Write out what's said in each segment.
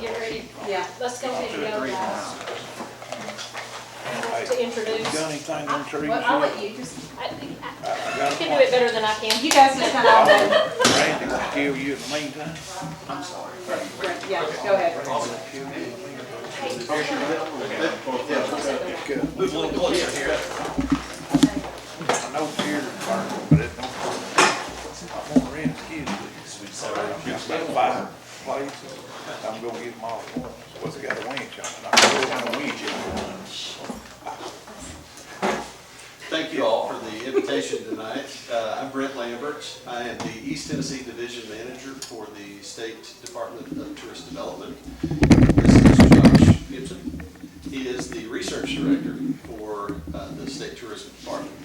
get ready. Yeah. Let's go ahead and go, guys. Hey, To introduce. You got anything on trees Well, I'll yet? let you just, You I can do it better than I can. you guys just kind of, Randy will kill you in the meantime. I'm sorry. yeah, go ahead. Kill you in the meantime. Just go. Move a little closer here. I know fear is burning, but it don't. I'm gonna rent a kid. Got about 5 places. I'm gonna get them all at once. What's got a winch on it? I'm gonna winch it. Thank you all for the invitation tonight. I'm Brent Lambert. I am the East Tennessee Division Manager for the State Department of Tourist Development. This is Josh Gibson. He is the Research Director for the State Tourism Department.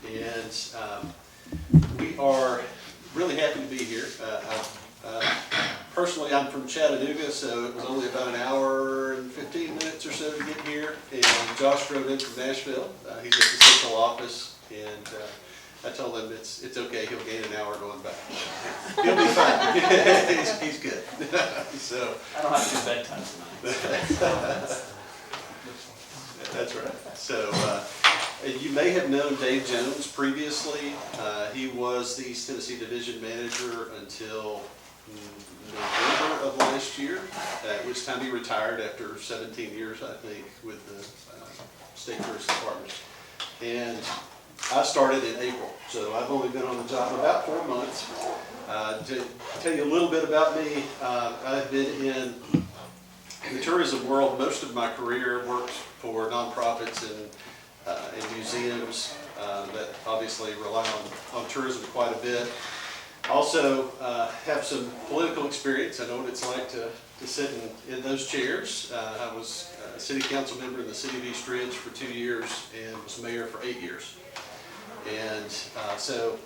And we are really happy to be here. Personally, I'm from Chattanooga, so it was only about an hour and 15 minutes or so to get here. And Josh drove in from Nashville. He's at the central office, and I told him it's okay. He'll gain an hour going back. He'll be fine. he's good. So I don't have to do bedtime tonight. That's right. So you may have known Dave Jones previously. He was the East Tennessee Division Manager until November of last year, at which time he retired after 17 years, I think, with the State Tourist Department. And I started in April, so I've only been on the job about 4 months. To tell you a little bit about me, I've been in the tourism world most of my career, worked for nonprofits and museums that obviously rely on tourism quite a bit. Also have some political experience. I know what it's like to sit in those chairs. I was a city council member in the city of East Ridge for 2 years and was mayor for 8 years. And so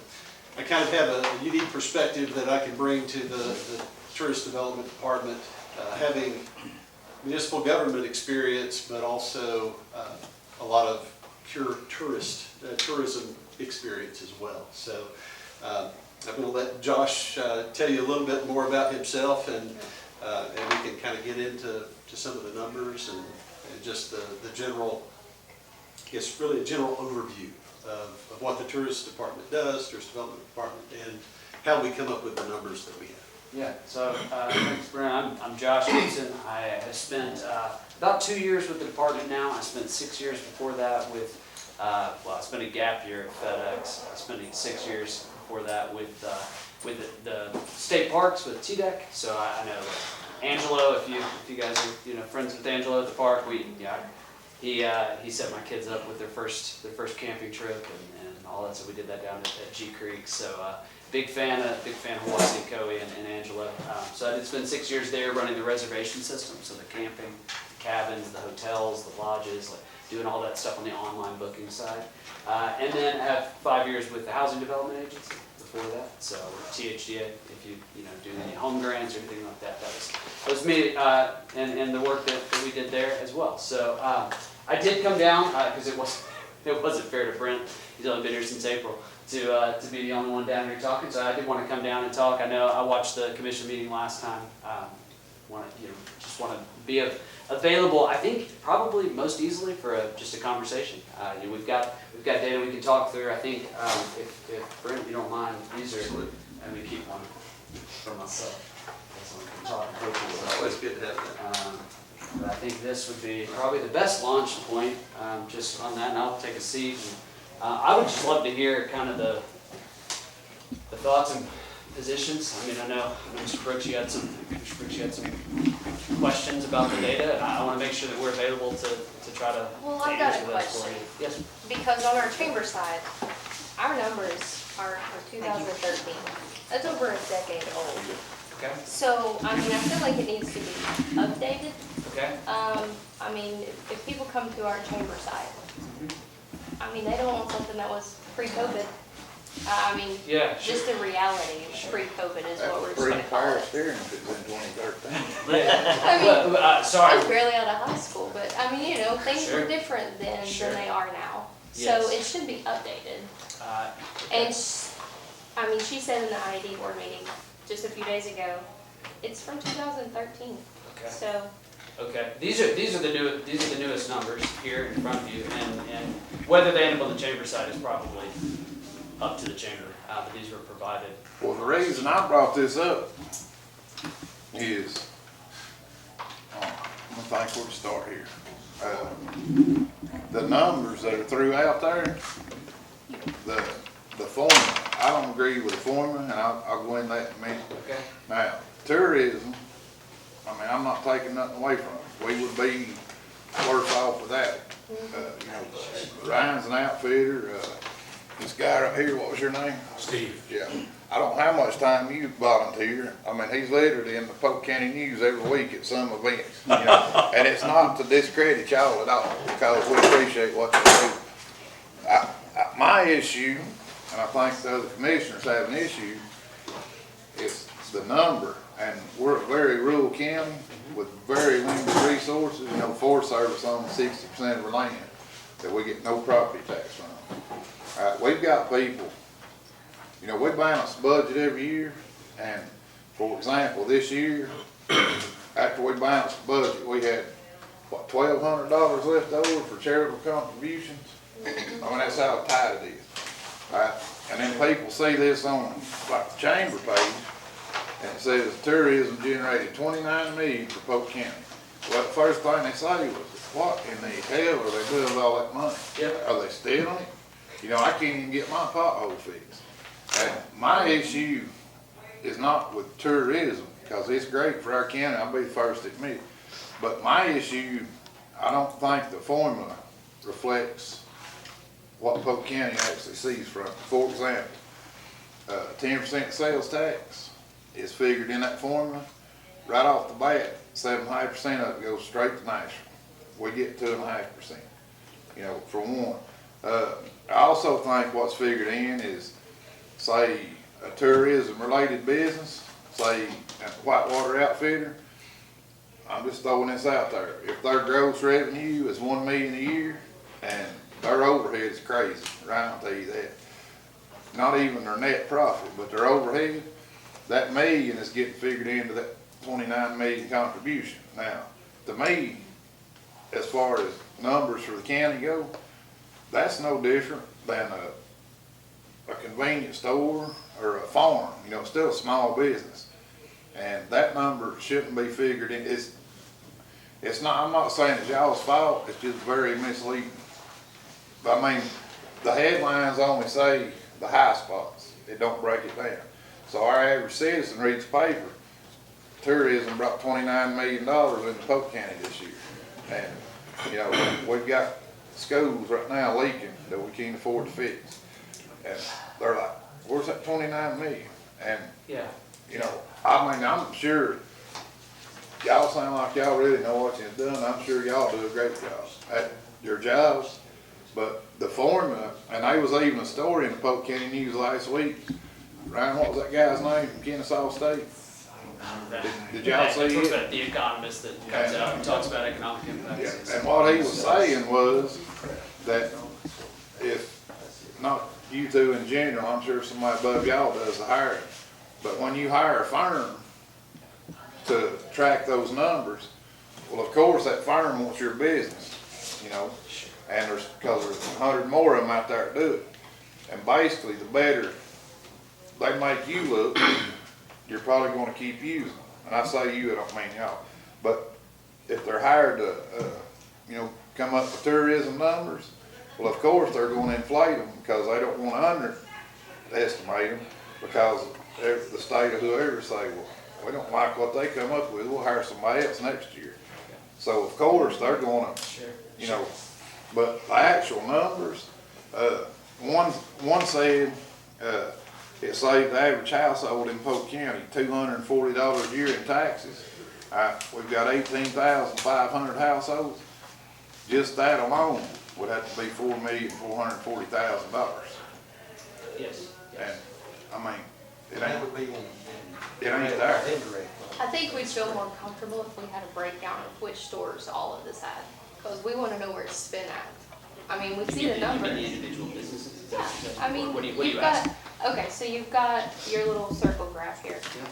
I kind of have a unique perspective that I can bring to the tourist development department, having municipal government experience, but also a lot of pure tourism experience as well. So I'm going to let Josh tell you a little bit more about himself, and we can kind of get into some of the numbers and just the general, I guess really a general overview of what the tourist department does, tourist development department, and how we come up with the numbers that we have. Yeah, so thanks, Brent. I'm Josh Gibson. I have spent about 2 years with the department now. I spent 6 years before that with, well, I spent a gap year at FedEx. I spent 6 years before that with the state parks with TDEC. So I know Angelo. If you guys are friends with Angelo at the park, he set my kids up with their first camping trip and all that. So we did that down at G Creek. So big fan of Hawaii Koei and Angelo. So I did spend 6 years there running the reservation system. So the camping, the cabins, the hotels, the lodges, like doing all that stuff on the online booking side. And then have 5 years with the Housing Development Agency before that. So THDA, if you do any home grants or anything like that, that was me and the work that we did there as well. So I did come down because it wasn't fair to Brent. He's only been here since April to be the only one down here talking. So I did want to come down and talk. I know I watched the commission meeting last time. Just want to be available, I think, probably most easily for just a conversation. We've got data we can talk through. I think if Brent, you don't mind, these are, let me keep one for myself. Always good to have that. But I think this would be probably the best launch point, just on that, and I'll take a seat. And, I would just love to hear kind of the thoughts and positions. I mean, I know Mr. Brooks, you had some questions about the data, and I want to make sure that we're available to try to Well, I've got a answer those for question. you. Yes. Because on our chamber side, our numbers are for 2013. That's over a decade old. Okay. So, I mean, I feel like it needs to be updated. Okay. I mean, if people come to our chamber side, I mean, they don't want something that was pre-COVID. I mean, Yeah. just the reality of pre-COVID is what we're just Free going to call fire it. steering if it was in 2013. I mean, I Sorry. was barely out of high school, but I mean, things Sure. were different then Sure. than they are now. Yes. So it should be updated. Okay. And I mean, she said in the IED board meeting just a few days ago, it's from 2013. Okay. So, Okay, these are the newest numbers here in front of you, and whether they end up on the chamber side is probably up to the chamber, but these were provided. Well, the reason I brought this up is, I'm gonna think where to start here. The numbers that are threw out there, the formula, I don't agree with the formula, and I'll go into that in a minute. Okay. Now, tourism, I mean, I'm not taking nothing away from it. We would be worse off without it. You know, Ryan's an outfitter, this guy right here, what was your name? Steve. Yeah. I don't know how much time you volunteer. I mean, he's literally in the Polk County News every week at some events, you know. And it's not to discredit y'all at all, because we appreciate what you do. My issue, and I think the other commissioners have an issue, is the number. And we're a very rural county with very limited resources. You know, Forest Service owns 60% of our land that we get no property tax from. We've got people, you know, we balance the budget every year, and for example, this year, after we balanced the budget, we had, what, $1,200 left over for charitable contributions? I mean, that's how tight it is. And then people see this on, like, the chamber page, and it says tourism generated $29 million for Polk County. Well, the first thing they say was, what in the hell are they doing with all that money? Yep. Are they stealing it? You know, I can't even get my pothole fixed. And my issue is not with tourism, because it's great for our county, I'll be the first to admit. But my issue, I don't think the formula reflects what Polk County actually sees from it. For example, 10% sales tax is figured in that formula. Right off the bat, 7.5% of it goes straight to Nashville. We get 2.5%, you know, for one. I also think what's figured in is, say, a tourism-related business, say, a Whitewater Outfitter. I'm just throwing this out there. If their gross revenue is $1 million a year, and their overhead is crazy, right? I'll tell you that. Not even their net profit, but their overhead, that million is getting figured into that 29 million contribution. Now, to me, as far as numbers for the county go, that's no different than a convenience store or a farm. You know, it's still a small business. And that number shouldn't be figured in. It's not, I'm not saying it's y'all's fault, it's just very misleading. But I mean, the headlines only say the high spots. It don't break it down. So our average citizen reads the paper, tourism brought $29 million into Polk County this year. And, you know, we've got schools right now leaking that we can't afford to fix. And they're like, where's that 29 million? And, Yeah. you know, I mean, I'm sure y'all sound like y'all really know what you've done. I'm sure y'all do a great job at your jobs. But the formula, and there was even a story in the Polk County News last week. Ryan, what was that guy's name from Kennesaw State? Did y'all see it? The economist that comes out and talks about economic Yeah, impacts. and what he was saying was that if, not you two in general, I'm sure somebody above y'all does the hiring, but when you hire a firm to track those numbers, well, of course, that firm wants your business, you know, and because there's 100 more of them out there to do it. And basically, the better they make you look, you're probably going to keep using them. And I say you, I don't mean y'all. But if they're hired to, you know, come up with tourism numbers, well, of course, they're going to inflate them because they don't want to underestimate them, because the state or whoever say, well, we don't like what they come up with, we'll hire somebody else next year. So, of course, they're going to, you know, but the actual numbers, one said, it saved the average household in Polk County $240 a year in taxes. We've got 18,500 households. Just that alone would have to be $4,440,000. Yes. And, I mean, it That ain't, would be in. it ain't there. Indirect. I think we'd feel more comfortable if we had a breakdown of which stores all of this had, because we want to know where it's spent at. I mean, we see the The numbers. individual businesses. Is that Yeah, what you're saying? I mean, What do you've you got, ask? okay, so you've got your little circle graph here. Yeah.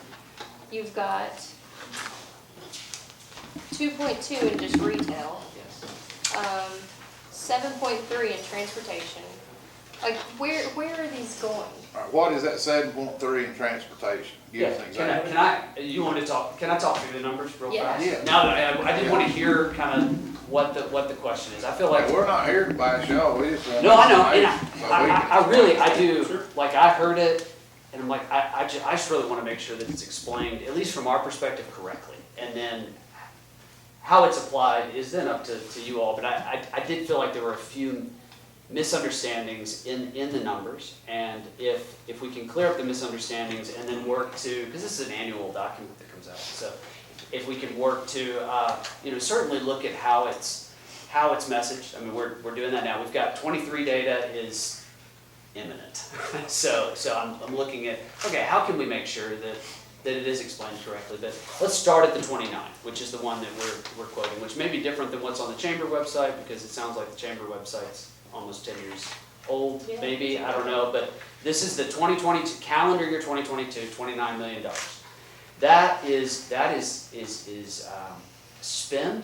You've got 2.2 in just retail, Yes. 7.3 in transportation. Like, where are these going? All right, what is that 7.3 in transportation? Give us an Yeah, example. you want to talk, can I talk through the numbers real Yeah. fast? Yeah. Now, I did want to hear kind of what the question is. I feel like. Like, we're not here to bash y'all, we just want. No, I know, and information so we can- I really, I do, like, I heard it, and I'm like, I just really want to make sure that it's explained, at least from our perspective, correctly. And then how it's applied is then up to you all, but I did feel like there were a few misunderstandings in the numbers. And if we can clear up the misunderstandings and then work to, because this is an annual document that comes out, so if we can work to, certainly look at how it's messaged. I mean, we're doing that now. We've got 23 data is imminent. So I'm looking at, okay, how can we make sure that it is explained correctly? But let's start at the 29, which is the one that we're quoting, which may be different than what's on the chamber website, because it sounds like the chamber website's almost 10 years old, Yeah. maybe, I don't know. But this is the 2022, calendar year 2022, $29 million. That is spend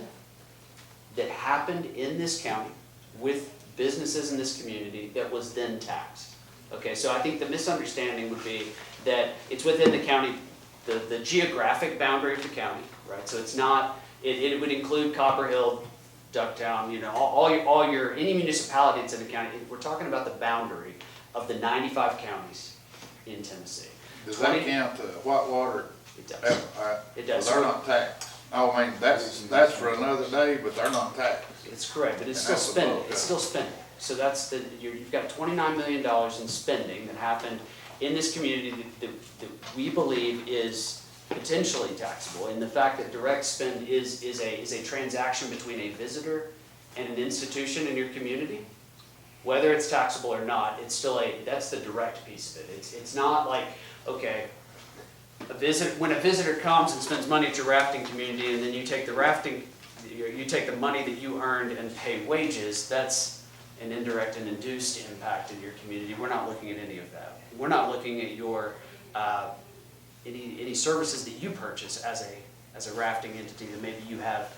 that happened in this county with businesses in this community that was then taxed. Okay, so I think the misunderstanding would be that it's within the county, the geographic boundary of the county, right? So it's not, it would include Copper Hill, Ducktown, any municipality that's in the county. We're talking about the boundary of the 95 counties in Tennessee. Does that count Whitewater? It does. It does. Well, they're not taxed. Oh, I mean, that's for another day, but they're not taxed. It's correct, but it's And still that's what spending, Polk it's does. still spending. So that's you've got $29 million in spending that happened in this community that we believe is potentially taxable. And the fact that direct spend is a transaction between a visitor and an institution in your community, whether it's taxable or not, it's still that's the direct piece of it. It's not like, okay, when a visitor comes and spends money at your rafting community, and then you take the money that you earned and pay wages, that's an indirect and induced impact in your community. We're not looking at any of that. We're not looking at your any services that you purchase as a rafting entity that maybe you have.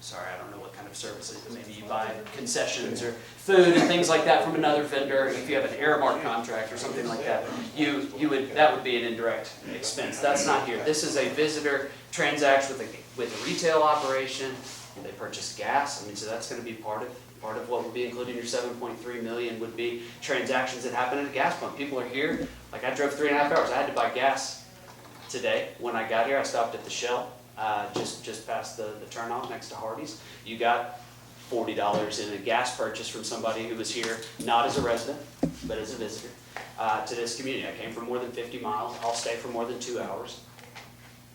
Sorry, I don't know what kind of services. Maybe you buy concessions or food and things like that from another vendor. If you have an Aramark contract or something like that, that would be an indirect expense. That's not here. This is a visitor transacts with a retail operation. And they purchase gas. I mean, so that's going to be part of what would be included in your 7.3 million would be transactions that happen at a gas pump. People are here. Like, I drove 3.5 hours. I had to buy gas today. When I got here, I stopped at the Shell. Just past the turnoff next to Hardee's. You got $40 in a gas purchase from somebody who was here, not as a resident, but as a visitor, to this community. I came from more than 50 miles. I'll stay for more than 2 hours.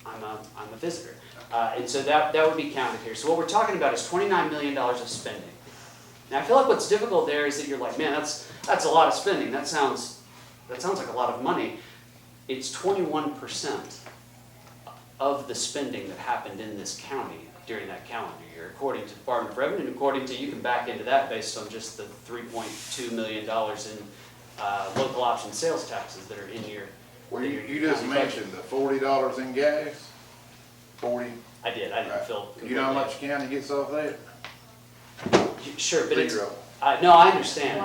I'm a visitor. And so that would be counted here. So what we're talking about is $29 million of spending. Now I feel like what's difficult there is that you're like, man, that's a lot of spending. That sounds like a lot of money. It's 21% of the spending that happened in this county during that calendar year, according to the Department of Revenue, and according to, you can back into that based on just the $3.2 million in local option sales taxes that are in your. Well, you just mentioned the $40 in gas, 40. I didn't feel. You know how much the county gets off that? Sure, but it's, Zero. no, I understand.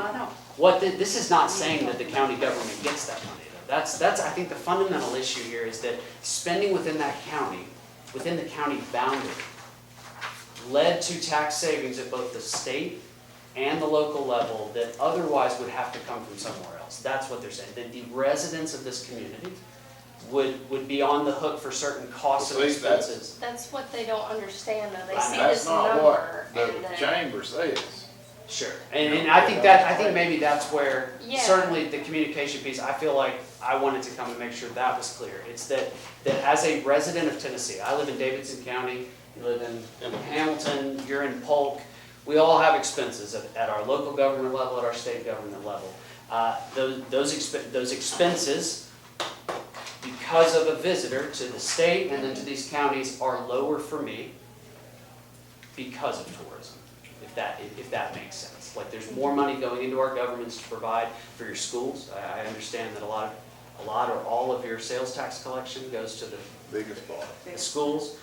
Well, I don't. This is not saying that the county government gets that money, though. That's, I think the fundamental issue here is that spending within that county, within the county boundary, led to tax savings at both the state and the local level that otherwise would have to come from somewhere else. That's what they're saying, that the residents of this community would be on the hook for certain costs and Well, see, expenses. That's what they don't understand, though. They I see know. That's this not number what the and then, chamber says. Sure, and I think maybe that's where, Yeah. certainly the communication piece, I feel like I wanted to come and make sure that was clear. It's that as a resident of Tennessee, I live in Davidson County, you live in Hamilton, you're in Polk, we all have expenses at our local government level, at our state government level. Those expenses, because of a visitor to the state and then to these counties, are lower for me because of tourism. If that makes sense. Like, there's more money going into our governments to provide for your schools. I understand that a lot or all of your sales tax collection goes to the Biggest part. schools.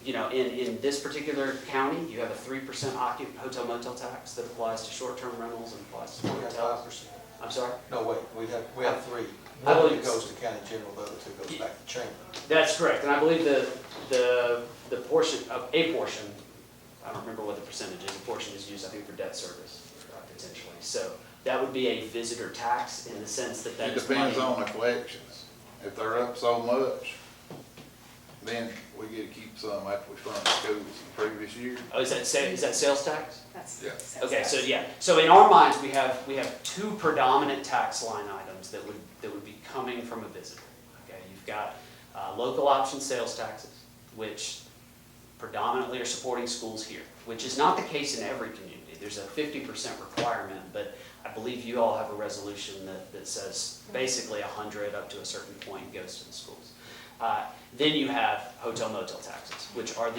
You know, in this particular county, you have a 3% hotel motel tax that applies to short-term rentals and applies to We have hotels. 5%. I'm sorry? No, wait, we have three. I One believe- that goes to county general, the other two goes back to chamber. That's correct, and I believe the portion, a portion, I don't remember what the percentage is, a portion is used, I think, for debt service, potentially. So that would be a visitor tax in the sense that that It is money. depends on the collections. If they're up so much, then we get to keep some after we fund the schools in the previous year. Oh, is that sales tax? That's- Yeah. that's Okay, so tax. yeah, so in our minds, we have two predominant tax line items that would be coming from a visitor. Okay, you've got local option sales taxes, which predominantly are supporting schools here, which is not the case in every community. There's a 50% requirement, but I believe you all have a resolution that says basically 100 up to a certain point goes to the schools. Then you have hotel motel taxes, which are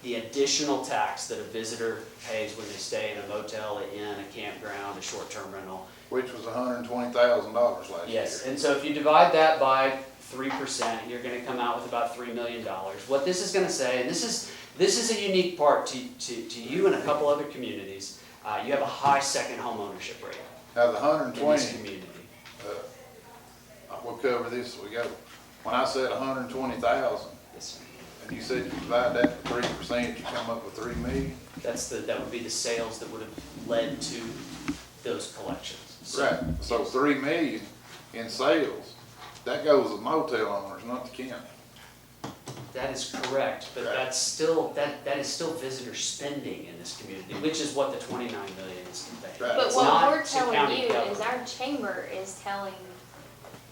the additional tax that a visitor pays when they stay in a motel, an inn, a campground, a short-term rental. Which was $120,000 last year. Yes, and so if you divide that by 3%, you're gonna come out with about $3 million. What this is gonna say, and this is a unique part to you and a couple other communities, you have a high second home ownership rate Now, the in this 120, community. we'll cover this as we go. When I said 120,000, Yes, sir. and you said you divide that by 3%, you come up with 3 million? That would be the sales that would have led to those collections. So- Right, so 3 million in sales, that goes to motel owners, not the county. That is correct, but Right. that's still, that is still visitor spending in this community, which is what the 29 million is conveying. Right. But It's what not we're to telling county you is government. our chamber is telling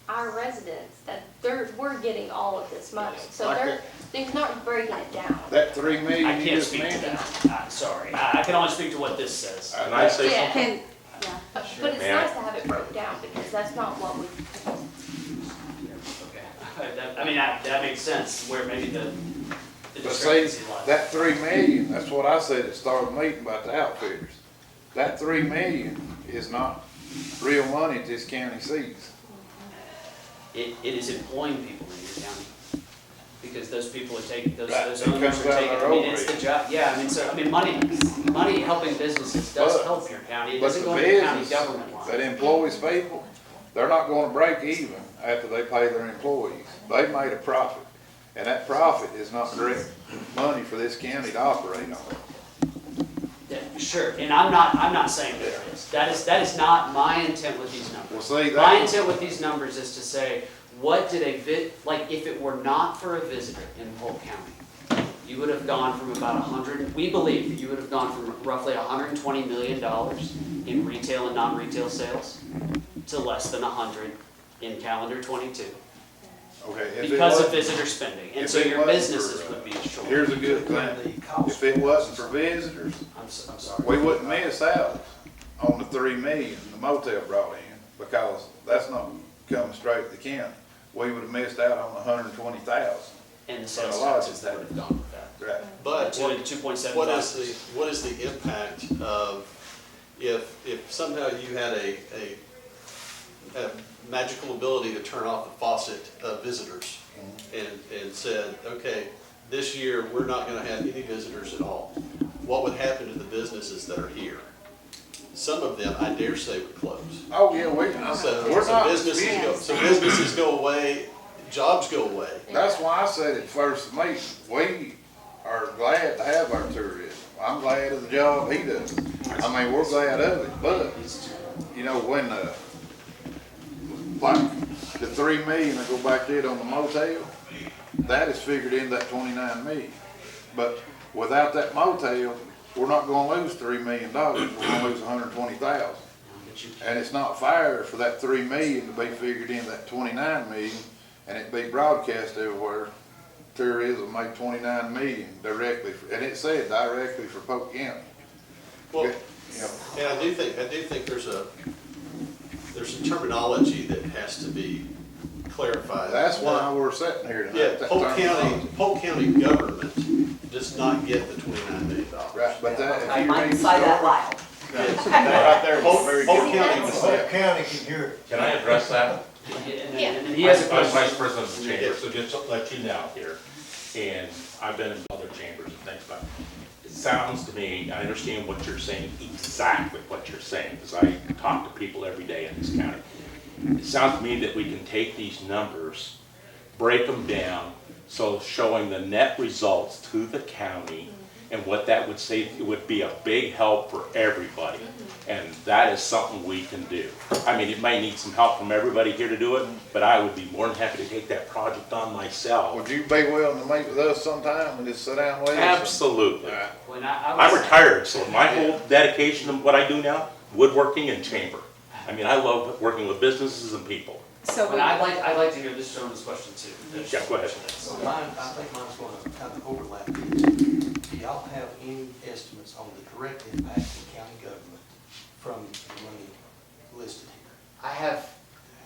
our residents that we're getting all of this money. So Like they're not breaking it down. That 3 I million you can't just speak to mentioned, that, sorry, I can only speak to what this says. And I say Yeah. Can, yeah. But it's May I? nice to have it broke down because that's not what we, Okay, I mean, that makes sense, where maybe the but see, discrepancy lies. that 3 million, that's what I said at the start of the meeting about the outfitters. That 3 million is not real money this county sees. It is employing people in your county, because those people are taking, those Right, owners it comes are out of taking, their I mean, it's the overhead. job, yeah, I mean, so, I mean, money helping businesses does But- help your county, it But doesn't the go into the county business government that line. employs people, they're not gonna break even after they pay their employees. They made a profit, and that profit is not direct money for this county to operate on. Yeah, sure, and I'm not saying that it is, that is not my intent with these numbers. Well, see, My that, intent with these numbers is to say, what did like, if it were not for a visitor in Polk County, you would have gone from about 100, we believe that you would have gone from roughly $120 million in retail and non-retail sales to less than 100 in calendar '22 okay, if it because of wasn't, visitor spending. And if so it your wasn't businesses for, would be short. here's a good thing. If it wasn't for visitors, I'm sorry. we wouldn't miss out on the 3 million the motel brought in, because that's not coming straight to the county. We would have missed out on the 120,000. And the sales a lot of taxes that would have gone with that. Right. But what 2.75%. what is the impact of if somehow you had a magical ability to turn off the faucet of visitors and said, okay, this year, we're not gonna have any visitors at all? What would happen to the businesses that are here? Some of them, I dare say, would close. Oh, yeah, So we're not businesses go away, jobs go away. That's why I said at first meeting, we are glad to have our tourism. I'm glad of the job he does. I mean, we're glad of it, but, you know, when, like, the 3 million that go back there on the motel, that is figured in that 29 million. But without that motel, we're not gonna lose $3 million, we're gonna lose 120,000. And it's not fair for that 3 million to be figured in that 29 million, and it be broadcast everywhere. Tourism made 29 million directly, and it said directly for Polk County. Well, You know, and I do think there's some terminology that has to be clarified. that's why we're sitting here tonight. Yeah, that Polk County government does not get the $29 million. Right, but that, if I you might read the say that story, loud. right there, Polk very Polk good. County was Polk County can hear it. Can I address that? And Yeah. then he has a I'm question. vice president of the chamber, so just to let you know here. And I've been in other chambers and things, but it sounds to me, I understand what you're saying, exactly what you're saying, because I talk to people every day in this county. It sounds to me that we can take these numbers, break them down, so showing the net results to the county and what that would say, it would be a big help for everybody. And that is something we can do. I mean, it may need some help from everybody here to do it, but I would be more than happy to take that project on myself. Would you be willing to meet with us sometime and just sit down with us? Absolutely. All right. When I I'm was, retired, so my whole dedication of what I do now, woodworking and chamber. I mean, I love working with businesses and people. So when I'd like to hear this gentleman's question too. Yeah, go ahead. So mine, I think mine's gonna kind of overlap this. Do y'all have any estimates on the direct impact to county government from the money listed here? I have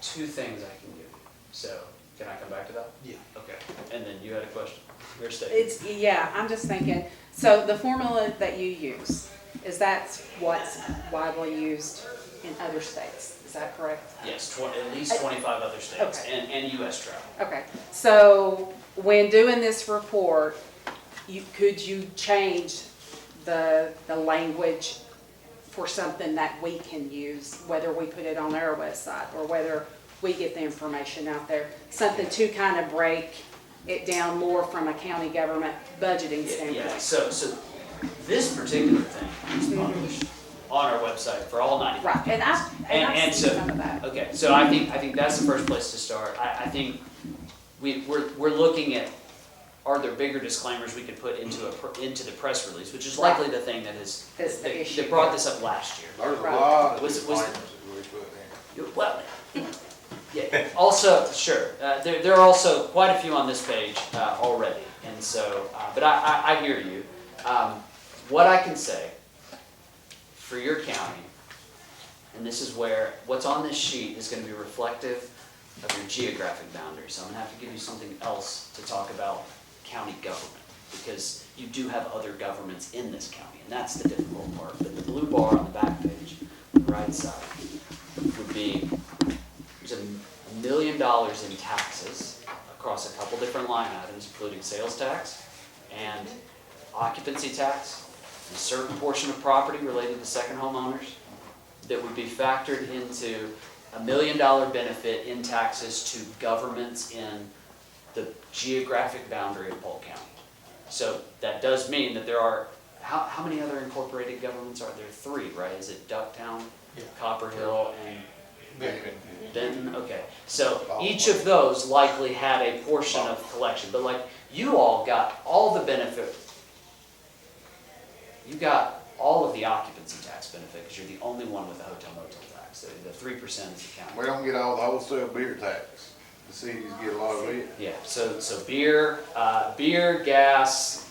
two things I can give you. So can I come back to that? Yeah. Okay. And then you had a question. Your statement. it's, yeah, I'm just thinking, so the formula that you use, is that what's widely used in other states? Is that correct? Yes, at least 25 other states Okay. and US travel. Okay, so when doing this report, could you change the language for something that we can use, whether we put it on our website or whether we get the information out there? Something to kind of break it down more from a county government budgeting Yeah, standpoint. so this particular thing is published on our website for all 90. Right, and I've seen some of that. Okay, so I think that's the first place to start. I think we're looking at, are there bigger disclaimers we could put into the press release, which is likely the thing that is, That's the issue. that brought this up last year. There's a Right. lot of Was- disclaimers that we put in. Well, yeah, also, sure, there are also quite a few on this page already, and so, but I hear you. What I can say for your county, and this is where, what's on this sheet is gonna be reflective of your geographic boundaries. So I'm gonna have to give you something else to talk about county government, because you do have other governments in this county, and that's the difficult part. But the blue bar on the back page, on the right side, would be, there's $1 million in taxes across a couple different line items, including sales tax and occupancy tax, a certain portion of property related to second homeowners that would be factored into $1 million benefit in taxes to governments in the geographic boundary of Polk County. So that does mean that there are, how many other incorporated governments are there? 3, right? Is it Ducktown, Yeah. Copper Hill, and Benton. Benton? Okay. So each of those likely had a portion of collection, but like you all got all the benefit. You got all of the occupancy tax benefit because you're the only one with a hotel motel tax. So the 3% is the county. We don't get all the wholesale beer tax. The cities get a lot of it. Yeah, so beer, gas,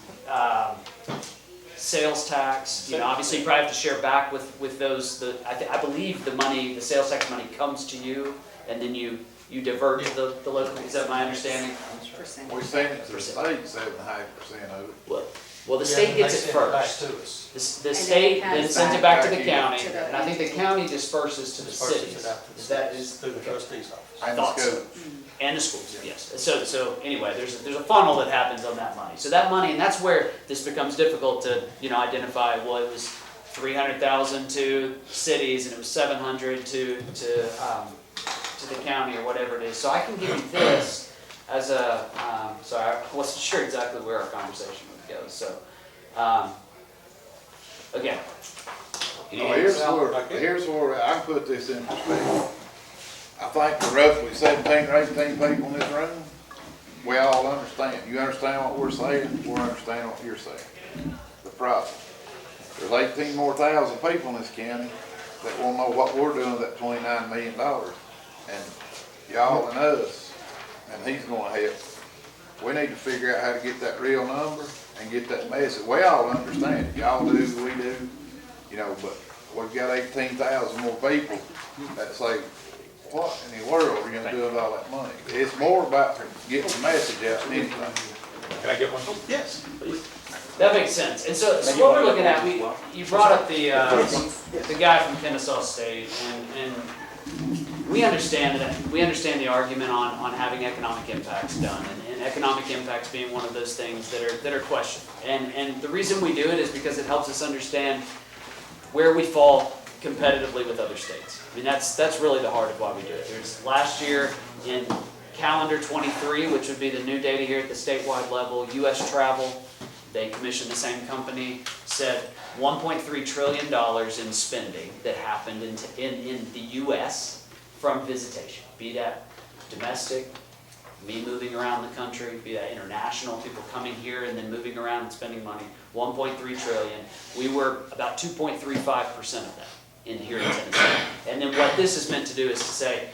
sales tax, obviously you probably have to share back with those, I believe the sales tax money comes to you, and then you divert to the local, is that my understanding? Percent. We send it to the state, 7.5% of it. Well, the state gets it first. Back to us. The state then sends it back to the county, to the- and I think the county disperses to the Disperses cities. it out to the Is that, cities through the trustee's office. And the Thoughts? schools. And the schools, yes. So anyway, there's a funnel that happens on that money. So that money, and that's where this becomes difficult to, identify, well, it was 300,000 to cities and it was 700 to the county or whatever it is. So I can give you this as a, sorry, I wasn't sure exactly where our conversation would go. So, again. Here's where I put this in perspective. I think for roughly 17 or 18 people in this room, we all understand. You understand what we're saying, we understand what you're saying. The problem, there's 18 more thousand people in this county that won't know what we're doing with that $29 million. And y'all and us, and he's gonna help. We need to figure out how to get that real number and get that message. We all understand it. Y'all do, we do, but we've got 18,000 more people that say, what in the world are you gonna do with all that money? It's more about getting the message out than anything. Can I get one? Yes, please. That makes sense. And so what we're looking at, you brought up the guy from Kennesaw State, and we understand the argument on having economic impacts done, and economic impacts being one of those things that are questioned. And the reason we do it is because it helps us understand where we fall competitively with other states. I mean, that's really the heart of why we do it. There's last year in calendar 23, which would be the new data here at the statewide level, U.S. travel, they commissioned the same company, said $1.3 trillion in spending that happened in the U.S. from visitation, be that domestic, me moving around the country, be that international, people coming here and then moving around and spending money, 1.3 trillion. We were about 2.35% of that in here in Tennessee. And then what this is meant to do is to say,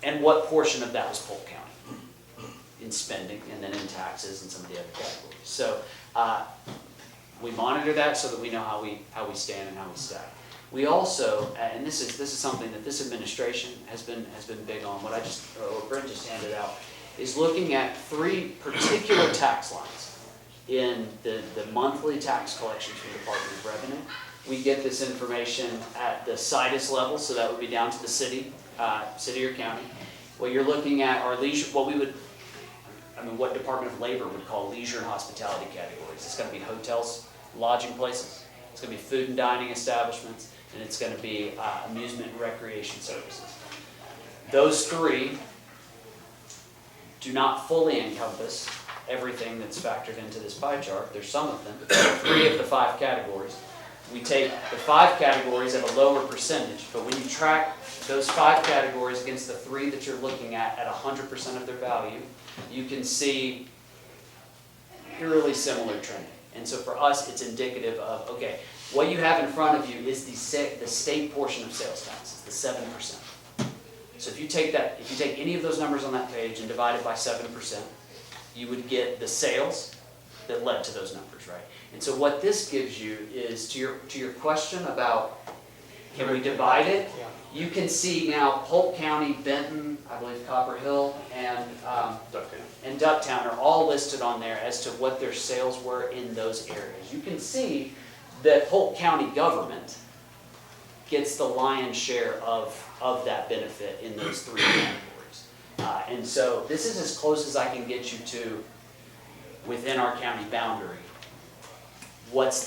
and what portion of that was Polk County in spending and then in taxes and some of the other categories. So we monitor that so that we know how we stand and how we stack. We also, and this is something that this administration has been big on. What Brent just handed out is looking at 3 particular tax lines in the monthly tax collections from the Department of Revenue. We get this information at the situs level, so that would be down to the city or county. What you're looking at are what Department of Labor would call leisure and hospitality categories. It's going to be hotels, lodging places. It's going to be food and dining establishments, and it's going to be amusement and recreation services. Those 3 do not fully encompass everything that's factored into this pie chart. There's some of them, 3 of the 5 categories. We take the 5 categories at a lower percentage, but when you track those 5 categories against the 3 that you're looking at 100% of their value, you can see eerily similar trending. And so for us, it's indicative of, okay, what you have in front of you is the state portion of sales taxes, the 7%. So if you take any of those numbers on that page and divide it by 7%, you would get the sales that led to those numbers, right? And so what this gives you is, to your question about can we divide it, you can see now Polk County, Benton, I believe Copper Hill, and Ducktown are all listed on there as to what their sales were in those areas. You can see that Polk County government gets the lion's share of that benefit in those 3 categories. And so this is as close as I can get you to, within our county boundary, what's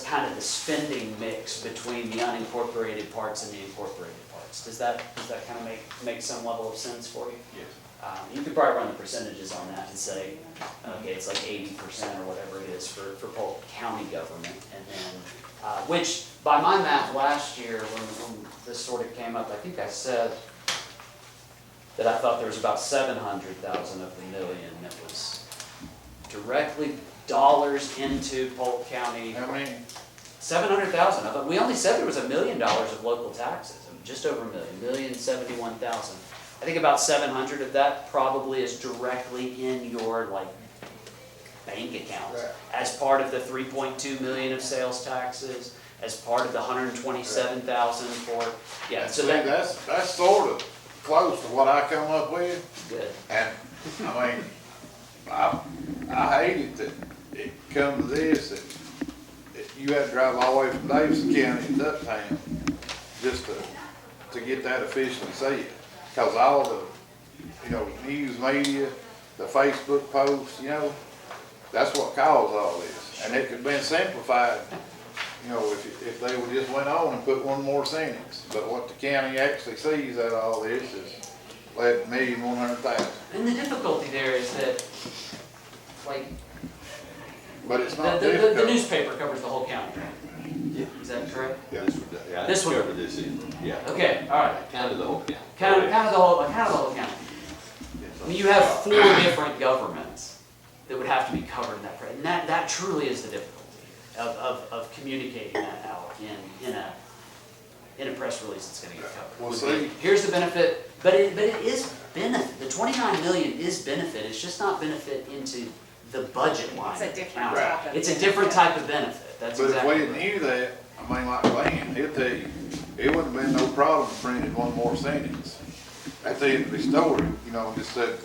kind of the spending mix between the unincorporated parts and the incorporated parts. Does that kind of make some level of sense for you? Yes. You could probably run the percentages on that and say, okay, it's like 80% or whatever it is for Polk County government. And then, which by my math last year when this sort of came up, I think I said that I thought there was about 700,000 of the million that was directly dollars into Polk County. How many? 700,000. I thought we only said there was $1 million of local taxes, just over $1 million, 1,071,000. I think about 700 of that probably is directly in your bank accounts as part of the 3.2 million of sales taxes, as part of the 127,000 for So that's sort of close to what I come up with. Good. And I mean, I hate it that it come to this, that you had to drive all the way from Davidson County to Ducktown just to get that officially said. Cause all the, news media, the Facebook posts, that's what caused all this. And it could have been simplified, if they would just went on and put one more sentence. But what the county actually sees out of all this is $11,100,000. And the difficulty there is that, But it's not the difficult. newspaper covers the whole county, right? Yeah. Is that correct? Yeah, This one? cover this in, yeah. Okay, all right. Kind of the whole county. Kind of the whole county. I mean, you have 4 different governments that would have to be covered in that, and that truly is the difficulty of communicating that out in a press release that's going to get covered. Well, see. Here's the benefit, but it is benefit. The 29 million is benefit. It's just not benefit into the budget line. It's a of the different county. type of It's a different benefit. type of benefit. That's But exactly. if we knew that, like Van, he'll tell you, it wouldn't have been no problem printing one more sentence. At the end of the story, just said,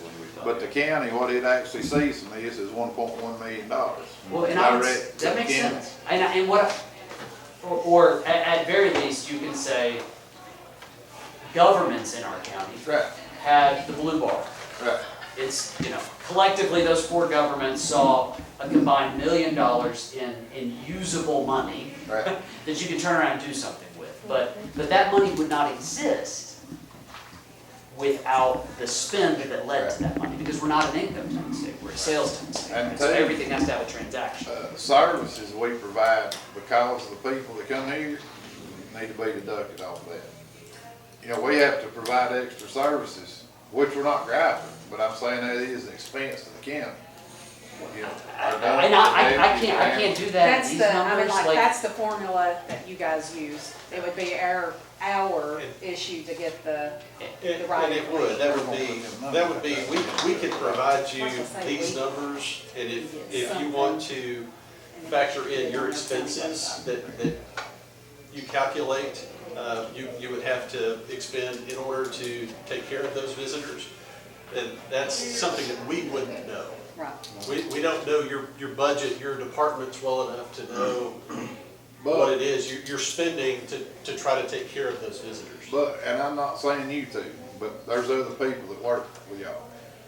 but the county, what it actually sees from this is $1.1 million. Well, and Direct to that the makes county. sense. And what, or at very least, you can say, governments in our county Right, had the blue bar. right. It's, collectively, those four governments saw a combined $1 million in usable money Right. that you can turn around and do something with. But that money would not exist without the spend that led to that money, because we're not an income tax state, we're a sales tax state. And And so too- everything has to have a transaction. Services we provide because the people that come here need to be deducted off that. We have to provide extra services, which we're not griping, but I'm saying that is an expense to the county. And I can't do that in That's these the, I mean, numbers, like, like, that's the formula that you guys use. It would be our issue to get the right. And it would, that would be, we could provide you these numbers, and if you want to factor in your expenses that you calculate, you would have to expend in order to take care of those visitors. And that's something that we wouldn't know. Right. We don't know your budget, your departments well enough to know what it is you're spending to try to take care of those visitors. And I'm not saying you two, but there's other people that work with y'all.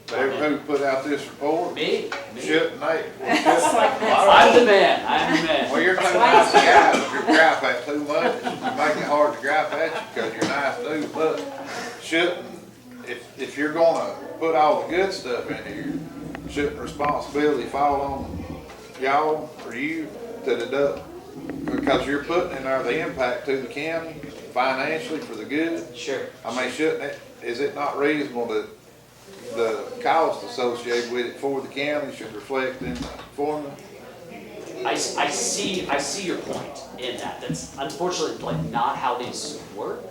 Who put out this report, me. shouldn't they? I'm the man. Well, you're too nice a guy, but you're gripe at too much. You make it hard to gripe at you because you're nice dude, but shouldn't, if you're gonna put all the good stuff in here, shouldn't responsibility fall on y'all or you to deduct? Because you're putting in there the impact to the county financially for the good. Sure. I mean, is it not reasonable that the cost associated with it for the county should reflect in the formula? I see your point in that. That's unfortunately like not how these work,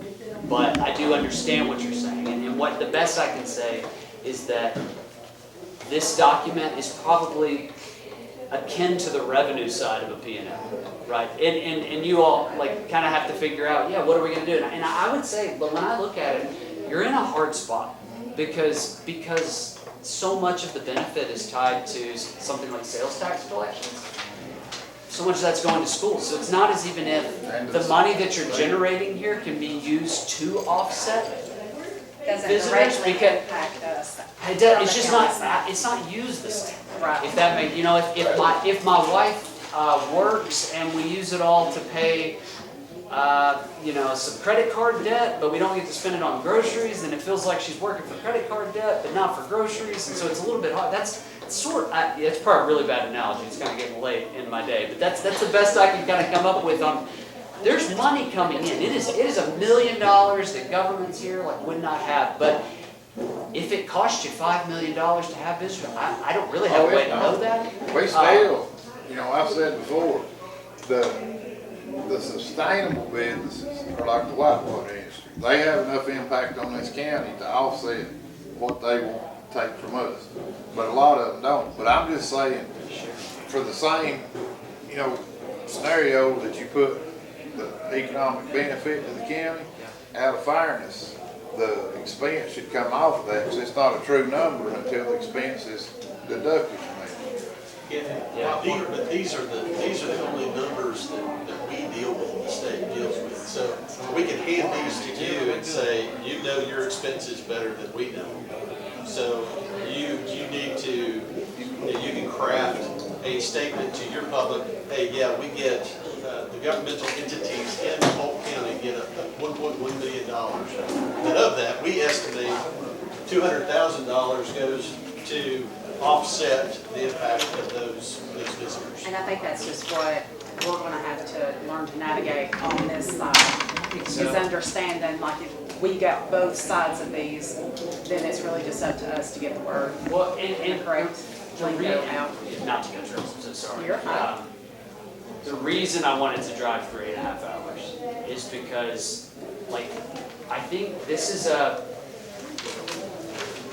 but I do understand what you're saying. And what the best I can say is that this document is probably akin to the revenue side of a P&L, right? And you all like kind of have to figure out, yeah, what are we gonna do? And I would say, but when I look at it, you're in a hard spot because so much of the benefit is tied to something like sales tax collections. So much of that's going to schools. So it's not as even if the money that you're generating here can be used to offset Doesn't visitors, directly because impact us. it does, From it's the just county not, side. it's not used the same. Right. If that makes, if my wife works and we use it all to pay, some credit card debt, but we don't get to spend it on groceries, and it feels like she's working for credit card debt, but not for groceries, and so it's a little bit hard. That's it's probably a really bad analogy. It's kind of getting late in my day, but that's the best I can kind of come up with on. There's money coming in. It is $1 million that governments here would not have, but if it costs you $5 million to have visitors, I don't really have a way to know that. We still, I've said before, the sustainable businesses are like the whitewater industry. They have enough impact on this county to offset what they want to take from us. But a lot of them don't. But I'm just saying, for the same, scenario that you put the economic benefit to the county, out of fairness, the expense should come off of that, because it's not a true number until the expense is deducted from it. But these are the only numbers that we deal with, the state deals with. So we can hand these to you and say, you know your expenses better than we know. So you need to, you can craft a statement to your public, hey, yeah, we get, the governmental entities in Polk County get $1.1 million. And of that, we estimate $200,000 goes to offset the impact of those visitors. And I think that's just what we're gonna have to learn to navigate on this side, is understanding, like, if we got both sides of these, then it's really just up to us to get the word. Well, and correct. Lingo out. Not to go through, I'm so sorry. You're fine. The reason I wanted to drive 3.5 hours is because, I think this is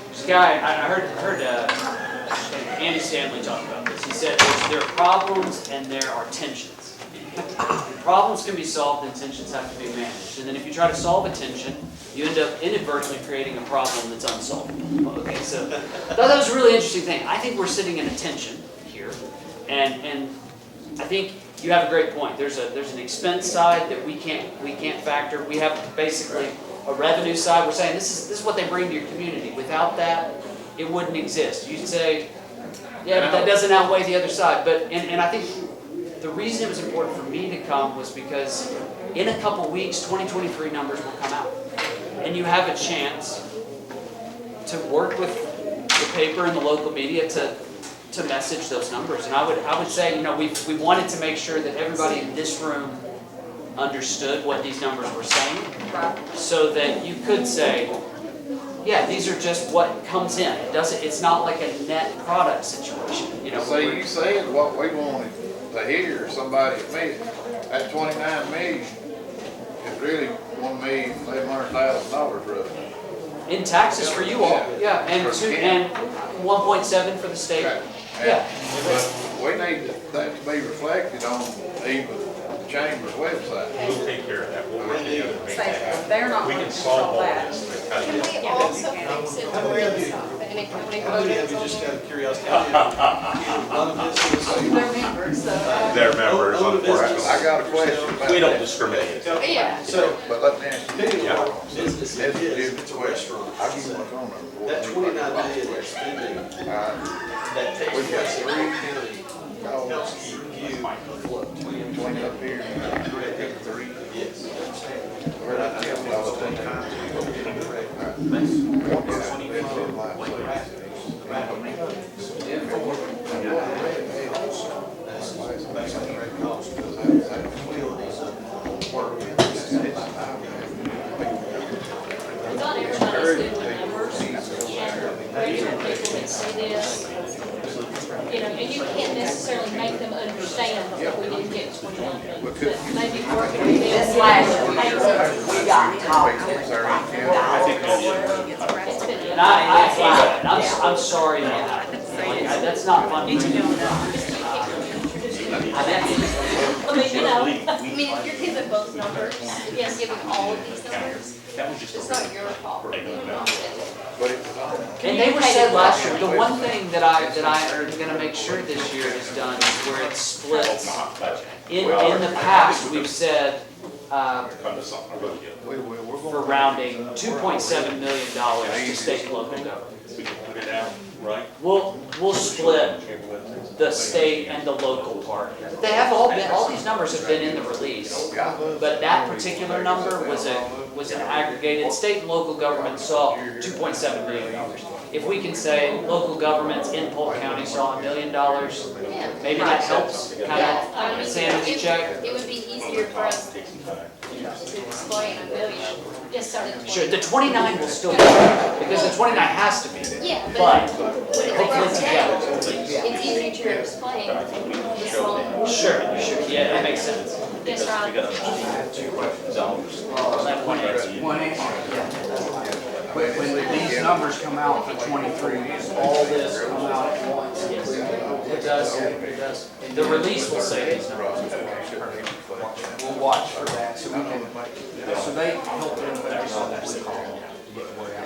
this guy, I heard Andy Stanley talk about this. He said there are problems and there are tensions. Problems can be solved and tensions have to be managed. And then if you try to solve a tension, you end up inadvertently creating a problem that's unsolvable. Okay, so I thought that was a really interesting thing. I think we're sitting in a tension here, and I think you have a great point. There's an expense side that we can't factor. We have basically a revenue side, we're saying this is what they bring to your community. Without that, it wouldn't exist. You'd say, yeah, but that doesn't outweigh the other side. But, and I think the reason it was important for me to come was because in a couple weeks, 2023 numbers will come out. And you have a chance to work with the paper and the local media to message those numbers. And I would say, you know, we wanted to make sure that everybody in this room understood what these numbers were saying, so that you could say, yeah, these are just what comes in. It's not like a net product situation, you know. So you said what we wanted to hear, somebody admit, that 29 million is really $1,700,000 roughly. In taxes for you all, yeah, and 1.7 for the state, yeah. But we need that to be reflected on even the chamber's website. We'll take care of that. We'll work together to make that happen. They're not We going can to solve control all that. this. Can we also fix it to where it's not the any county How many of you, ordinance just on out of curiosity, how many of you run a business? They're members, so. They're members, Own a business? unfortunately. I got a question about We don't that. discriminate. there? Yeah. So, But let me ask you, depending on what Yeah. business it is, if it's a restaurant, I'll give you my phone number. that 29 million they're spending, that takes We've got place in 3 our county, calls helps keep you afloat. between up here and Correct. 3. Yes. Where I tell you all the time. Not everybody's good with numbers, and regular people that say this, you know, and you can't necessarily make them understand that we didn't get 29 million. But maybe working with them. This last year, we got talked. I think that It's been. And I hate that, I'm sorry about that. Like, that's not fun for me. I mean, you know, I mean, if you're given both numbers, yes, giving all of these numbers, it's not your fault. And they were said last year, the one thing that I am gonna make sure this year is done is where it splits. In the past, we've said, for rounding, $2.7 million to state and local government. we can put it out, right? We'll split the state and the local part. They have all these numbers have been in the release, but that particular number was an aggregated, state and local government saw $2.7 million. If we can say local governments in Polk County saw $1 million, maybe that helps kind of sanity check. It would be easier for us to explain $1 million, just so that. Sure, the 29 will still be there, because the 29 has to be there. Yeah, But but when it hopefully breaks down, together. it's easier to explain the small. Sure, yeah, that makes sense. Yes, Ron. When these numbers come out for 23, all this come out at once. It does. The release will say these numbers. We'll watch for that, so we can, so they help them put this on that call.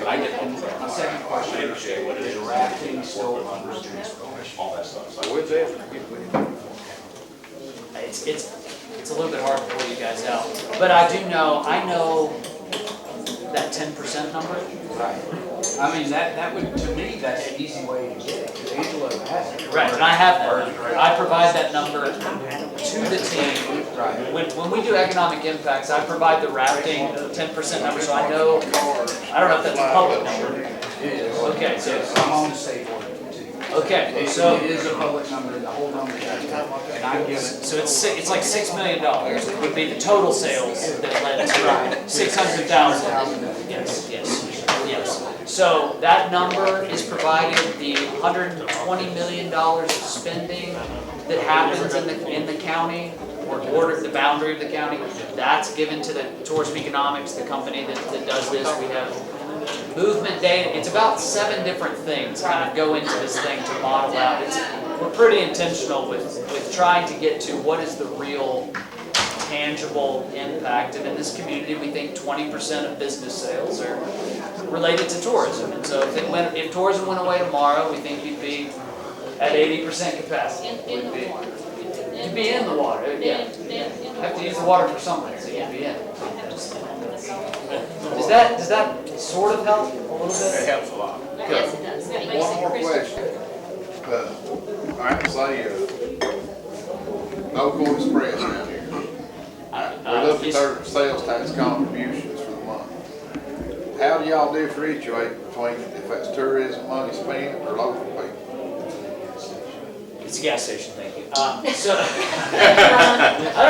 I get And my second question is rafting still under transportation? all that stuff. So Where's that? Get with it. It's a little bit hard to pull you guys out, but I know that 10% number. Right. I mean, that would, to me, that's an easy way to get it, because Angela has it. Right, and I have that. I provide that number to the team. Right. When we do economic impacts, I provide the rafting 10% number, so I know, I don't know if that's a public number. It is. Okay, so, I'm on the state board too. okay, so. It is a public number, the whole number, and I give it. So it's like $6 million would be the total sales that led to 600,000. Yes. So that number is provided, the $120 million of spending that happens in the county, or border, the boundary of the county, that's given to the Tourism Economics, the company that does this. We have movement data. It's about 7 different things kind of go into this thing to model out. We're pretty intentional with trying to get to what is the real tangible impact. And in this community, we think 20% of business sales are related to tourism. And so if tourism went away tomorrow, we think you'd be at 80% capacity. In the water. You'd be in the water, yeah. Have to use the water for something, so you'd be in. Have to spend on this. This does that sort of help a little It bit? helps a lot. Yes, it does. That makes One it more crystal question. clear. I can say, local express around here. We looked at their sales tax contributions for the month. How do y'all differentiate between if that's tourism money spent or local people? It's a gas station, thank you. I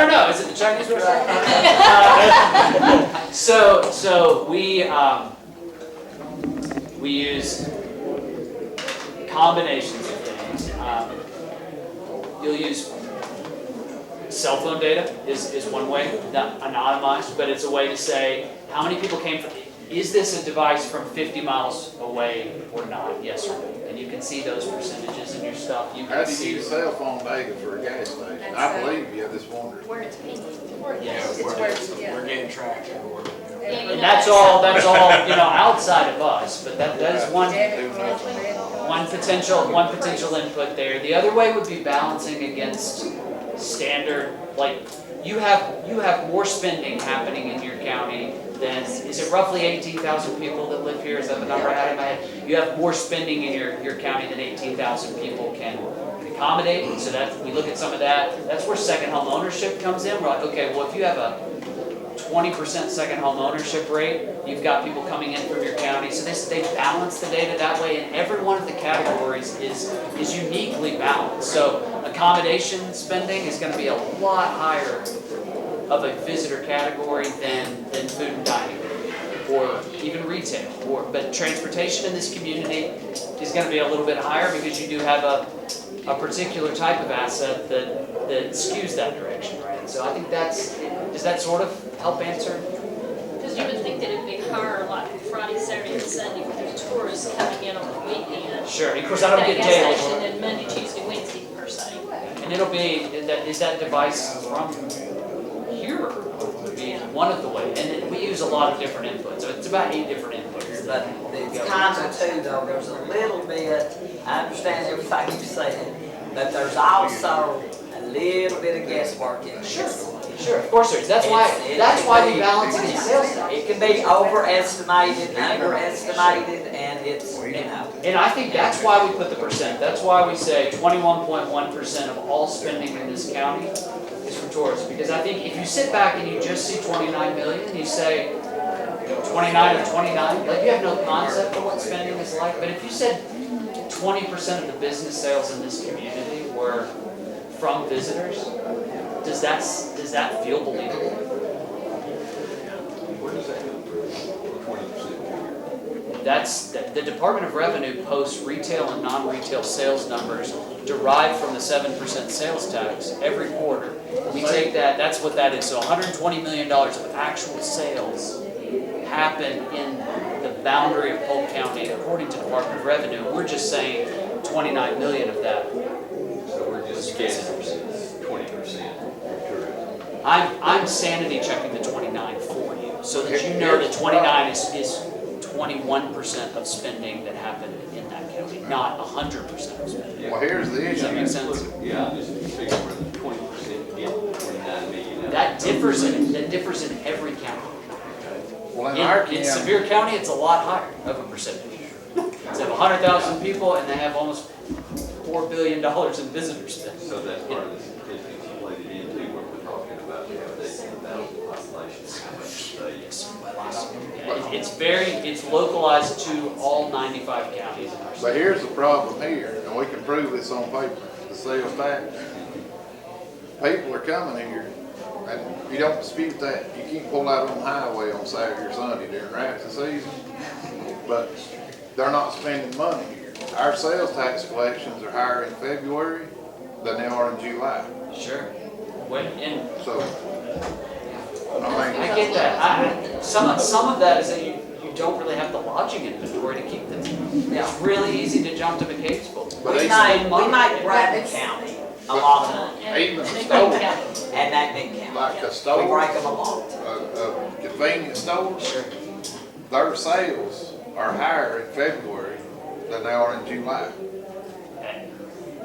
don't know, is it the Chinese restaurant? So we use combinations of things. You'll use cell phone data is one way, not anonymized, but it's a way to say how many people came from, is this a device from 50 miles away or not, yes or no? And you can see those percentages in your stuff. You How can do you see. use cell phone data for a gas station? I believe you, I just wondered. Where it's pinging. Yeah, we're getting tracked everywhere. Yeah, you And know, that's all, outside of us, but that is one potential input there. The other way would be balancing against standard, like, you have more spending happening in your county than, is it roughly 18,000 people that live here? Is that the number I had in my head? You have more spending in your county than 18,000 people can accommodate, so that, we look at some of that. That's where second home ownership comes in. We're like, okay, well, if you have a 20% second home ownership rate, you've got people coming in from your county, so they balance the data that way, and every one of the categories is uniquely balanced. So accommodation spending is going to be a lot higher of a visitor category than food and dining, or even retail, but transportation in this community is going to be a little bit higher because you do have a particular type of asset that skews that direction, right? So I think does that sort of help answer? Because you would think that it'd be higher like Friday, Saturday, and Sunday for the tourists coming in on the weekend. Sure, of course I don't That get gas daily. station, and Monday, Tuesday, Wednesday per se. And it'll be, is that device from here? Would be one of the ways. And then we use a lot of different inputs. So it's about 8 different inputs. But it's kind of too, though, there's a little bit, I understand everything you've said, but there's also a little bit of guesswork in this. Sure, of course there is. That's why we balance it in sales tax. It can be overestimated, underestimated, and it's, you know. And I think that's why we put the percent. That's why we say 21.1% of all spending in this county is for tourism. Because I think if you sit back and you just see 29 million, you say 29 of 29, like you have no concept of what spending is like. But if you said 20% of the business sales in this community were from visitors, does that feel believable? Where does that come from? 20%? That's, the Department of Revenue posts retail and non-retail sales numbers derived from the 7% sales tax every quarter. We take that, that's what that is. So $120 million of actual sales happen in the boundary of Polk County according to Department of Revenue. We're just saying 29 million of that. So we're just guessing it's 20%. I'm sanity checking the 29 for you, so that you know that 29 is 21% of spending that happened in that county, not 100% of spending. Well, here's the Does that make issue. sense? Yeah, I'm just figuring where the 20% to get 29 million. That differs in every county. Well, in our In county, Sevier County, it's a lot higher of a percentage. They have 100,000 people and they have almost $4 billion in visitor spend. So that's part of the statistics you played it into what we're talking about, the updates about the population, how much It's localized to all 95 counties in our but state. here's the problem here, and we can prove this on paper, the sales tax. People are coming here, and you don't dispute that. You can't pull out on the highway on Saturday or Sunday during rafting season, but they're not spending money here. Our sales tax collections are higher in February than they are in July. Sure. So, I I mean, get that. Some of that is that you don't really have the lodging inventory to keep them. It's really easy to jump to McCabe's book. but We they, might Bradley County a lot of money, even a They store, don't count. and that big county. like a We store, break them a lot. a convenience store, Sure. their sales are higher in February than they are in July.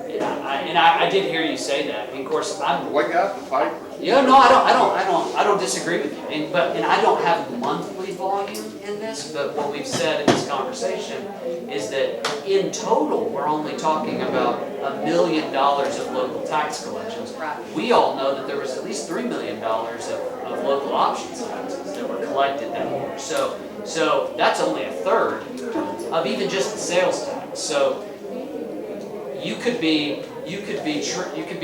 And I did hear you say that. And of course, I'm. We got the papers. Yeah, no, I don't disagree with you. And I don't have monthly volume in this, but what we've said in this conversation is that in total, we're only talking about $1 million of local tax collections. Right. We all know that there was at least $3 million of local options taxes that were collected that year. So that's only a third of even just the sales tax. So you could be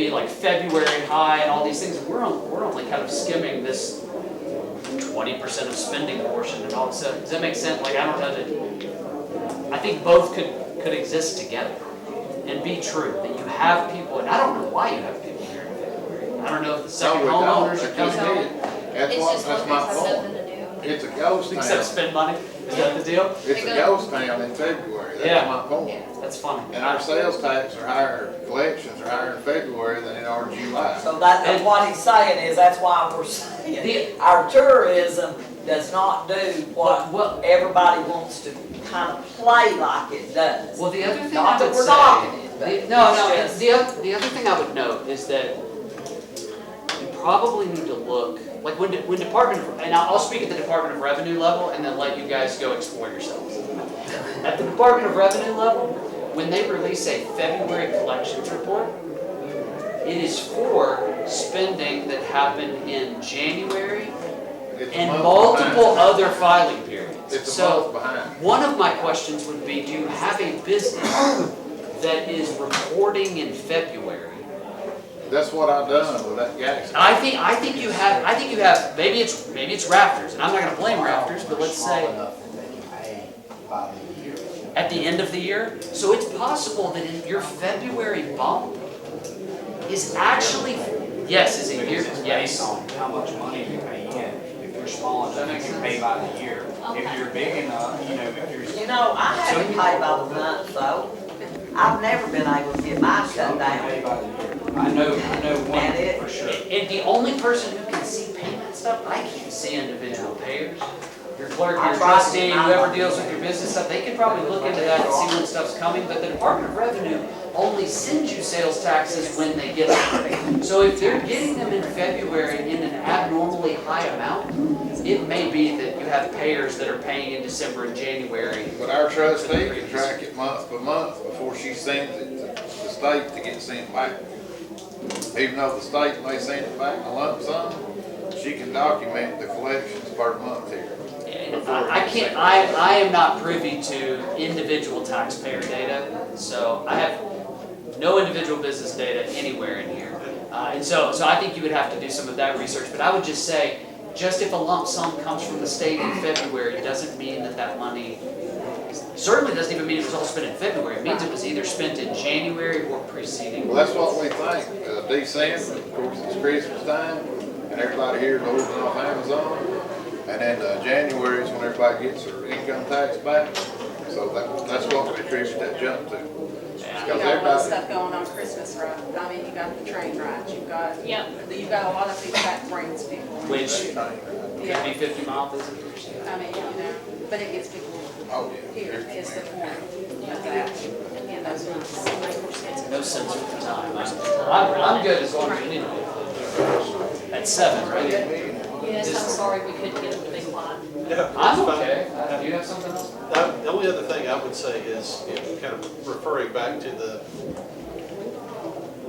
like February high and all these things. We're only kind of skimming this 20% of spending portion and all of a sudden. Does that make sense? Like, I don't know that, I think both could exist together and be true, that you have people, and I don't know why you have people here in February. I don't know if the second No, we don't. homeowners are It's just coming it. home, That's my point. It's a ghost except town. spend money. Is that the deal? It's a ghost town in February. Yeah. That's my point. That's funny. And our sales tax are higher, collections are higher in February than in our July. So that's what he's saying is, that's why we're saying, our tourism does not do Well- what everybody wants to kind of play like it does. Well, the other thing Not I that would we're say, knocking it, but it's just- the other thing I would note is that you probably need to look, like when Department of, and I'll speak at the Department of Revenue level and then let you guys go explore yourselves. At the Department of Revenue level, when they release a February collections report, it is for spending that happened in January It's a and month multiple behind. other filing periods. It's a So, month behind. one of my questions would be, do you have a business that is reporting in February? That's what I've done with that gas. I think you have, maybe it's Rafters, and I'm not gonna blame Rafters, but let's say at the end of the year. So it's possible that in your February bump is actually, yes, is a year, Because it's yes. based on how much money you pay in. If you're small enough, you can pay by the year. If you're big enough, if you're. You know, I haven't paid by the month, though. I've never been able to get mine Some cut can pay down. by the year. I know And one it- for sure. And the only person who can see payment stuff, I can't see individual payers. Your clerk, I your tried to trustee, get mine. whoever deals with your business stuff, they could probably look into that and see when stuff's coming, but the Department of Revenue only sends you sales taxes when they get them. So if they're getting them in February in an abnormally high amount, it may be that you have payers that are paying in December and January. But our trustee can track it month by month before she sends it to the state to get sent back. Even though the state may send it back in a lump sum, she can document the collections per month here. I am not privy to individual taxpayer data, so I have no individual business data anywhere in here. And so I think you would have to do some of that research, but I would just say, just if a lump sum comes from the state in February, doesn't mean that money, certainly doesn't even mean it was all spent in February. It means it was either spent in January or preceding. Well, that's what we think. December, of course, it's Christmas time, and everybody here is ordering off Amazon. And then January is when everybody gets their income tax back. So that's what we attribute that jump to. You got a lot of stuff going on Christmas, right? I mean, you got the train rides, you've got a lot of people that brings people. Which could Yeah, be 50-mile visitors. I mean, but it gets people Oh, yeah. here is the point of that in those months. No sense of the time. I'm good as long as you need to be. At 7, right? Yes, I'm sorry we couldn't get them to be quiet. Yeah, I'm that's fine. okay. Do you have something else? The only other thing I would say is, kind of referring back to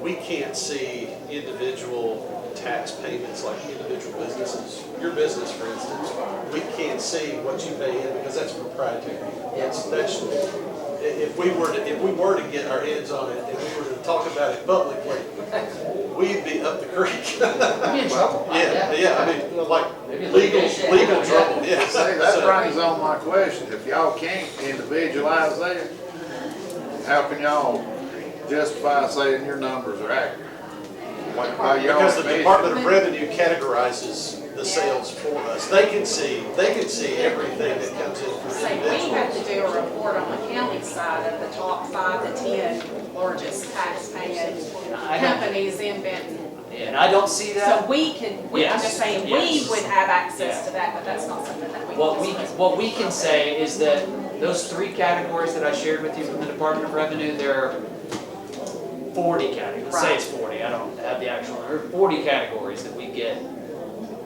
we can't see individual tax payments like individual businesses. Your business, for instance, we can't see what you pay in because that's proprietary. That's, if we were to get our hands on it and we were to talk about it publicly, we'd be up the creek. Be in trouble. Yeah, I mean, like Maybe legal litigation. trouble, yeah. See, that brings on my question. If y'all can't individualize that, how can y'all justify saying your numbers are accurate? By y'all Because the measure. Department of Revenue categorizes the sales for us. They can see everything that comes in from Say, we individuals. have to do a report on the county side of the top 5 to 10 largest tax-paying companies in Benton. And I don't see that. So we can, I'm Yes, just saying, we yes. would have access Yeah. to that, but that's not something that we can What discuss. we can say is that those 3 categories that I shared with you from the Department of Revenue, there are 40 categories. Let's say it's 40. I don't have the actual number. 40 categories that we get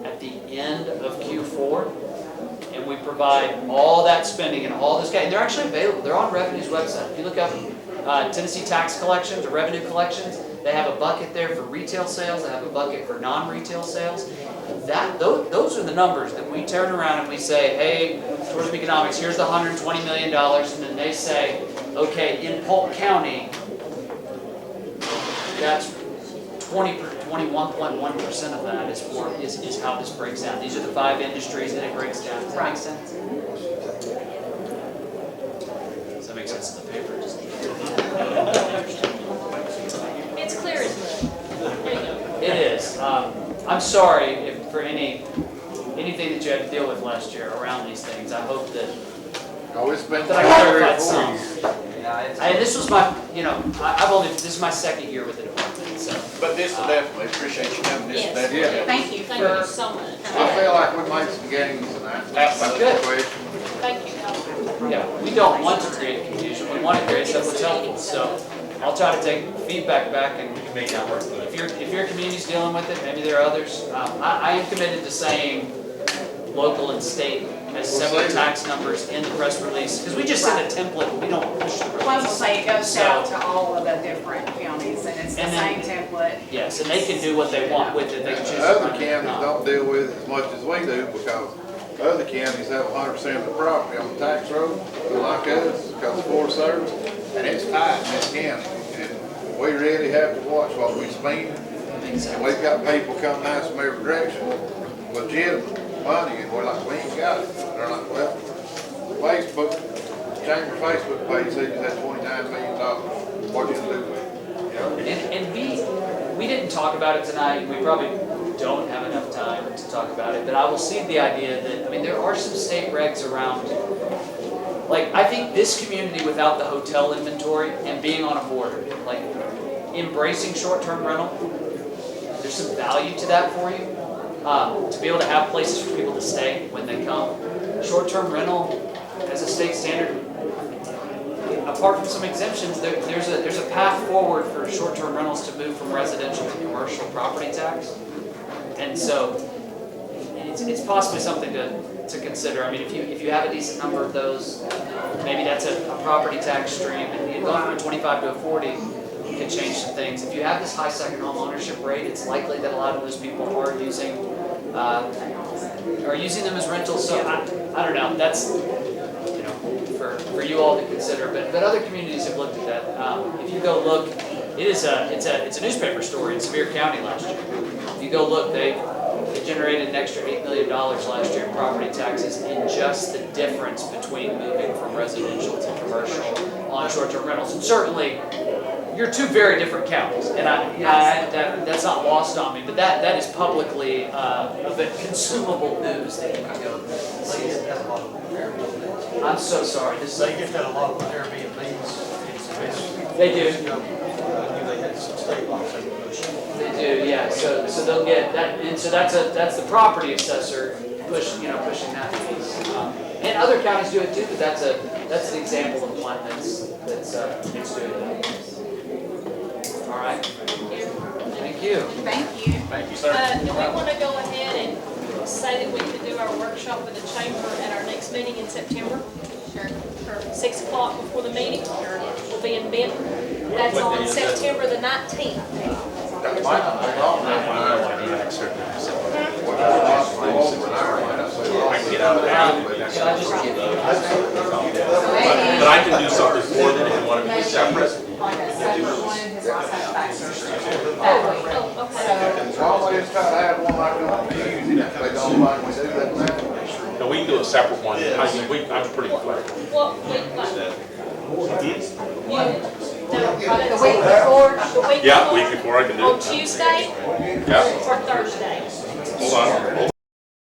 at the end of Q4, and we provide all that spending and all this, and they're actually available, they're on Revenue's website. If you look up Tennessee tax collections or revenue collections, they have a bucket there for retail sales, they have a bucket for non-retail sales. Those are the numbers that we turn around and we say, hey, tourism economics, here's the $120 million, and then they say, okay, in Polk County, that's 21.1% of that is how this breaks down. These are the 5 industries that it breaks down. Does that make sense? Does that make sense in the paper? It's clear as mud. There you go. It is. I'm sorry for anything that you had to deal with last year around these things. I hope that Oh, it's been I like clarified 3 or 4 some. years. And this was my, this is my second year with the department, so. But this will definitely, appreciate you coming, this Yes. definitely. Thank you Thank you for, so much. I feel like we made some gains tonight. That's Good. the question. Thank you. Yeah, we don't want to create confusion, we want to create stuff that's helpful, so I'll try to take feedback back and make that work. If your community's dealing with it, maybe there are others. I am committed to saying local and state as separate tax numbers in the press release, because we just send a template, we don't push the I will release. say it goes out to all of the different counties, and it's the And same then- template. Yes, and they can do what they want with it, they can choose to Other run it or counties not. don't deal with it as much as we do because other counties have 100% of the property on the tax roll, like us, because of Forest Service, and it's tight in this county. And we really have to watch what we spend. And we've got people coming at us from every direction, legitimate money, and we're like, we ain't got it. And they're like, well, Facebook, Chamber Facebook page says that $29 million. What you gonna do with it? You know? And we didn't talk about it tonight, we probably don't have enough time to talk about it, but I will see the idea that, there are some state regs around, like, I think this community without the hotel inventory and being on a border, like, embracing short-term rental, there's some value to that for you, to be able to have places for people to stay when they come. Short-term rental, as a state standard, apart from some exemptions, there's a path forward for short-term rentals to move from residential to commercial property tax. And so, it's possibly something to consider. If you have a decent number of those, maybe that's a property tax stream, and going from a 25 to a 40 can change some things. If you have this high second home ownership rate, it's likely that a lot of those people are using them as rentals. So I don't know. That's for you all to consider. But other communities have looked at that. If you go look, it's a newspaper story in Sevier County last year. If you go look, they generated an extra $8 million last year in property taxes in just the difference between moving from residential to commercial on short-term rentals. And certainly, you're two very different counties, and that's not lost on me. But that is publicly consumable news that you can go see. They have a lot of Airbnbs. I'm so sorry. They just had a lot of Airbnbs. They do. I knew they had some state laws they were pushing. They do, yeah. So they'll get that, and so that's the property assessor pushing that piece. And other counties do it too, but that's an example of one that's doing that. All right. Thank you. Thank you. Thank you, sir. Do we want to go ahead and say that we could do our workshop with the chamber at our next meeting in September? Sure. For 6 o'clock before the meeting? Sure. We'll be in Benton. That's on September the 19th. That might not be long enough. I can get out of that. But I can do something for them if you want to be separate. Like a separate one, his last name Baxter. Oh, okay. Why don't we just try to have one like we use it, if they don't like we do that now? No, we can do a separate one. I'm pretty flexible. What week, like, The week before, the week Yeah, before? week before I can do On it. Tuesday Yeah. or Thursday? Hold on.